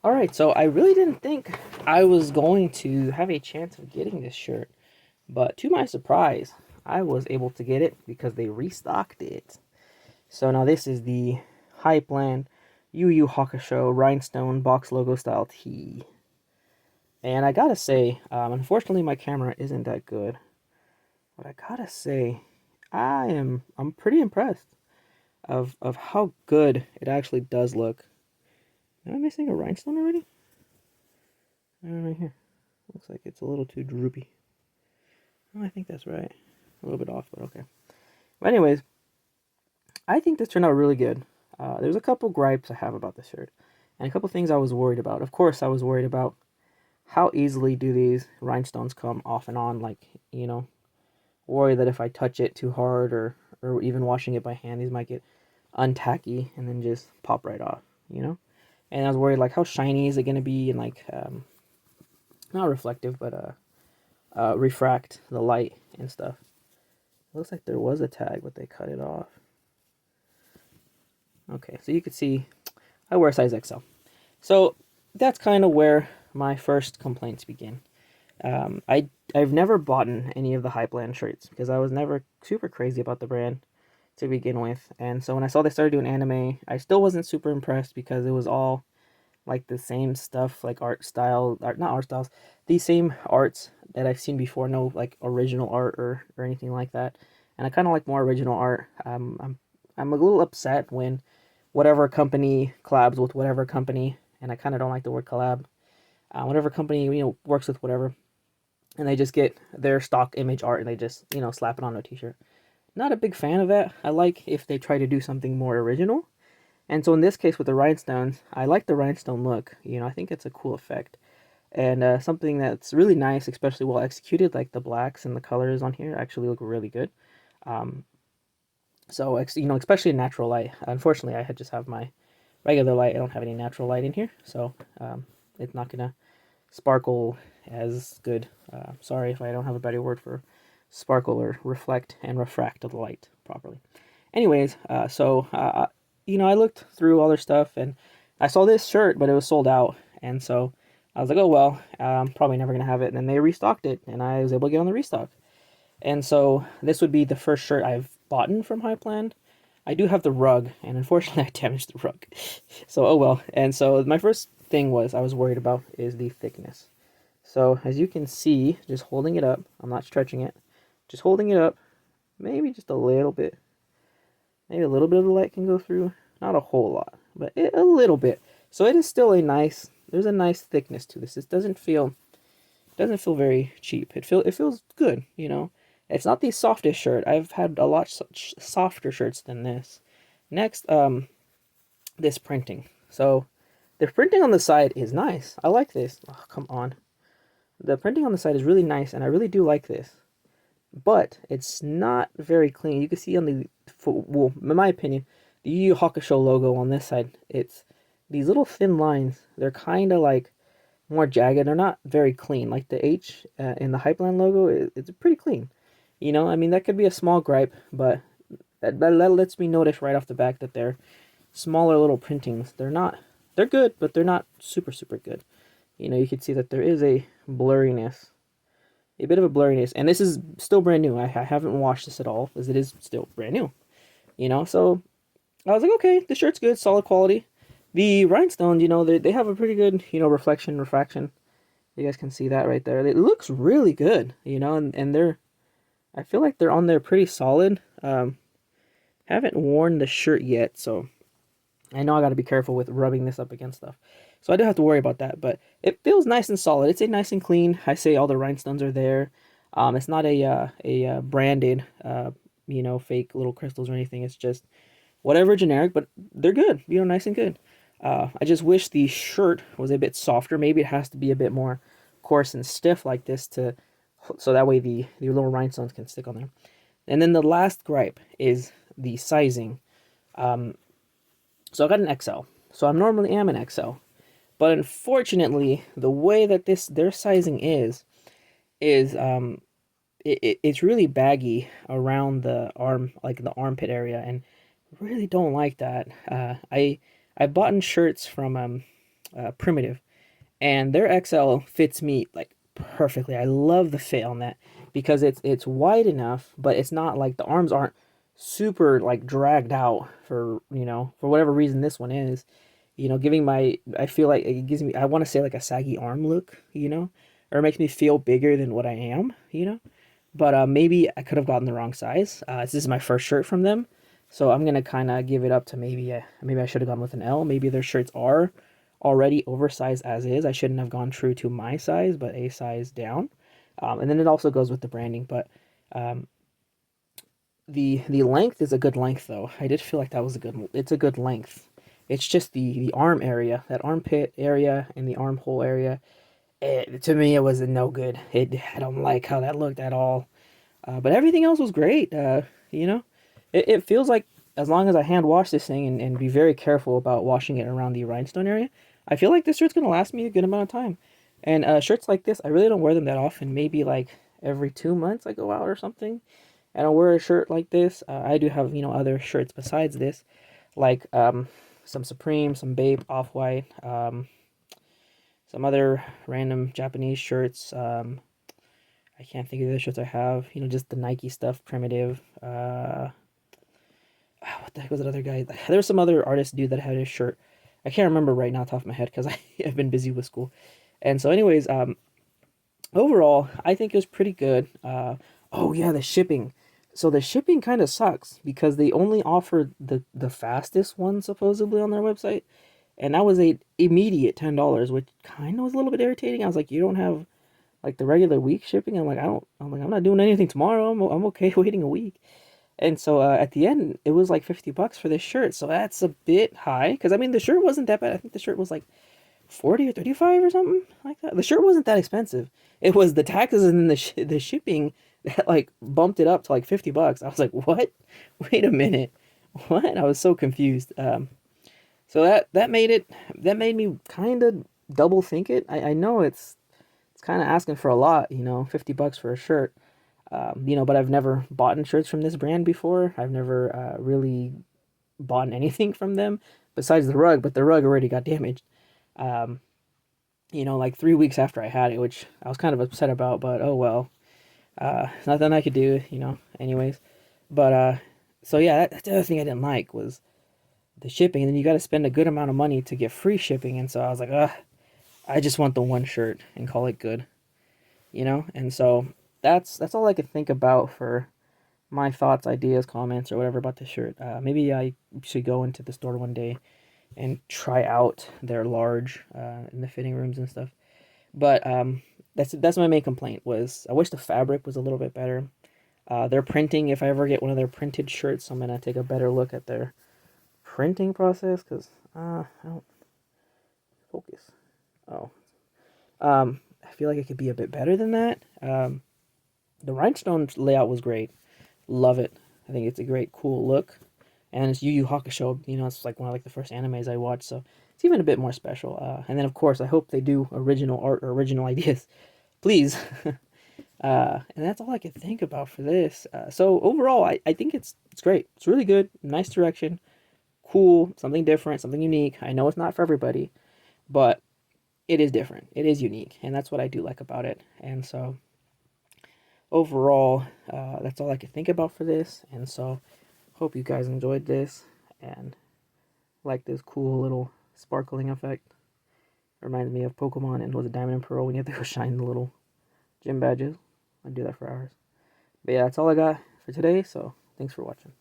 Alright, so I really didn't think I was going to have a chance of getting this shirt, but to my surprise, I was able to get it because they restocked it. So now this is the Hypeland Yu Yu Hakusho rhinestone box logo style tee. And I gotta say, unfortunately my camera isn't that good, but I gotta say, I'm pretty impressed of how good it actually does look. Am I missing a rhinestone already? Right here. Looks like it's a little too droopy. Oh, I think that's right. A little bit off, but okay. But anyways, I think this turned out really good. There's a couple gripes I have about the shirt, and a couple things I was worried about. Of course, I was worried about how easily do these rhinestones come off and on. Like, worry that if I touch it too hard or even washing it by hand, these might get untacky and then just pop right off. You know. And I was worried like how shiny is it gonna be and like not reflective but refract the light and stuff. Looks like there was a tag, but they cut it off. Okay, so you can see I wear size XL. So that's kind of where my first complaints begin. I've never bought any of the Hypeland shirts because I was never super crazy about the brand to begin with. And so when I saw they started doing anime, I still wasn't super impressed because it was all like the same stuff, like art style, art not art styles, the same arts that I've seen before. No like original art or anything like that. And I kind of like more original art. I'm a little upset when whatever company collabs with whatever company, and I kind of don't like the word collab. Whatever company works with whatever, and they just get their stock image art and they just slap it on a t-shirt. Not a big fan of that. I like if they try to do something more original. And so in this case with the rhinestones, I like the rhinestone look. I think it's a cool effect. And something that's really nice, especially well executed, like the blacks and the colors on here actually look really good. Um, so, especially in natural light. Unfortunately, I just have my regular light. I don't have any natural light in here. So it's not going to sparkle as good. Sorry if I don't have a better word for sparkle or reflect and refract the light properly. Anyways, I looked through all their stuff and I saw this shirt, but it was sold out. And so I was like, oh, well, I'm probably never going to have it. And then they restocked it and I was able to get on the restock. And so this would be the first shirt I've bought from Highland. I do have the rug, and unfortunately I damaged the rug. So, oh well. And so my first thing I was worried about is the thickness. So as you can see, just holding it up, I'm not stretching it, just holding it up, maybe just a little bit. Maybe a little bit of the light can go through. Not a whole lot, but a little bit. So it is still there's a nice thickness to this. This doesn't feel very cheap. It feels good. It's not the softest shirt. I've had a lot softer shirts than this. Next, this printing. So the printing on the side is nice. I like this. Oh, come on. The printing on the side is really nice, and I really do like this. But it's not very clean. You can see on well, in my opinion, the Yu Yu Hakusho logo on this side, it's these little thin lines. They're kind of like more jagged. They're not very clean. Like the H in the Hypeland logo, it's pretty clean. I mean, that could be a small gripe, but that lets me notice right off the back that they're smaller little printings. They're good, but they're not super, super good. You can see that there is a blurriness, a bit of a blurriness. And this is still brand new. I haven't washed this at all, as it is still brand new. So I was like, okay, the shirt's good, solid quality. The rhinestones, they have a pretty good, reflection, refraction. You guys can see that right there. It looks really good, and I feel like they're on there pretty solid. Haven't worn the shirt yet, so I know I got to be careful with rubbing this up against stuff. So I do have to worry about that, but it feels nice and solid. It's a nice and clean. I say all the rhinestones are there. It's not a branded, fake little crystals or anything. It's just whatever generic, but they're good. Nice and good. I just wish the shirt was a bit softer. Maybe it has to be a bit more coarse and stiff like this so that way the little rhinestones can stick on there. And then the last gripe is the sizing. So I got an XL. So I normally am an XL. But unfortunately, the way that their sizing is it's really baggy around the arm, like the armpit area, and really don't like that. I bought shirts from Primitive, and their XL fits me like perfectly. I love the fit on that because it's wide enough, but it's not like the arms aren't super like dragged out for for whatever reason this one is. Giving my I feel like it gives me I want to say like a saggy arm look, or it makes me feel bigger than what I am. But maybe I could have gotten the wrong size. This is my first shirt from them, so I'm gonna kind of give it up to maybe I should have gone with an L. Maybe their shirts are already oversized as is. I shouldn't have gone true to my size, but a size down. And then it also goes with the branding. But um, the length is a good length though. I did feel like that was a good. It's a good length. It's just the arm area, that armpit area, and the armhole area. To me, it was a no good. I don't like how that looked at all. But everything else was great. You know, it feels like as long as I hand wash this thing and be very careful about washing it around the rhinestone area, I feel like this shirt's gonna last me a good amount of time. And shirts like this, I really don't wear them that often. Maybe like every 2 months I go out or something, and I'll wear a shirt like this. I do have other shirts besides this, like some Supreme, some Bape, Off White, some other random Japanese shirts. I can't think of the shirts I have. Just the Nike stuff, Primitive. What the heck was that other guy? There was some other artist dude that had his shirt. I can't remember right now off the top of my head because I've been busy with school. And so, anyways, overall, I think it was pretty good. Oh yeah, the shipping. So the shipping kind of sucks because they only offered the fastest one supposedly on their website, and that was a immediate $10, which kind of was a little bit irritating. I was like, you don't have like the regular week shipping. I'm like, I don't. I'm like, I'm not doing anything tomorrow. I'm okay waiting a week. And so at the end, it was like $50 for this shirt. So that's a bit high because I mean the shirt wasn't that bad. I think the shirt was like 40 or 35 or something like that. The shirt wasn't that expensive. It was the taxes and the shipping that like bumped it up to like $50. I was like, what? Wait a minute, what? I was so confused. So that made me kind of double think it. I know it's kind of asking for a lot, $50 for a shirt. But I've never bought shirts from this brand before. I've never really bought anything from them besides the rug, but the rug already got damaged. Um, like 3 weeks after I had it, which I was kind of upset about, but oh well. Nothing I could do, anyways. But so yeah, that's the other thing I didn't like was the shipping, and then you got to spend a good amount of money to get free shipping, and so I was like, I just want the one shirt and call it good. And so that's all I could think about for my thoughts, ideas, comments, or whatever about the shirt. Maybe I should go into the store one day and try out their large in the fitting rooms and stuff. But that's my main complaint was I wish the fabric was a little bit better. Their printing, if I ever get one of their printed shirts, I'm gonna take a better look at their printing process because I don't focus. Oh, I feel like it could be a bit better than that. The rhinestone layout was great. Love it. I think it's a great, cool look. And it's Yu Yu Hakusho. It's like one of like the first animes I watched, so it's even a bit more special. And then of course I hope they do original art or original ideas, please. And that's all I can think about for this. So overall, I think it's great. It's really good. Nice direction. Cool. Something different. Something unique. I know it's not for everybody, but it is different. It is unique, and that's what I do like about it. And so overall, that's all I could think about for this. And so hope you guys enjoyed this and like this cool little sparkling effect. Reminds me of Pokemon and was a Diamond and Pearl when you have to go shine the little gym badges. I do that for hours. But yeah, that's all I got for today, so thanks for watching.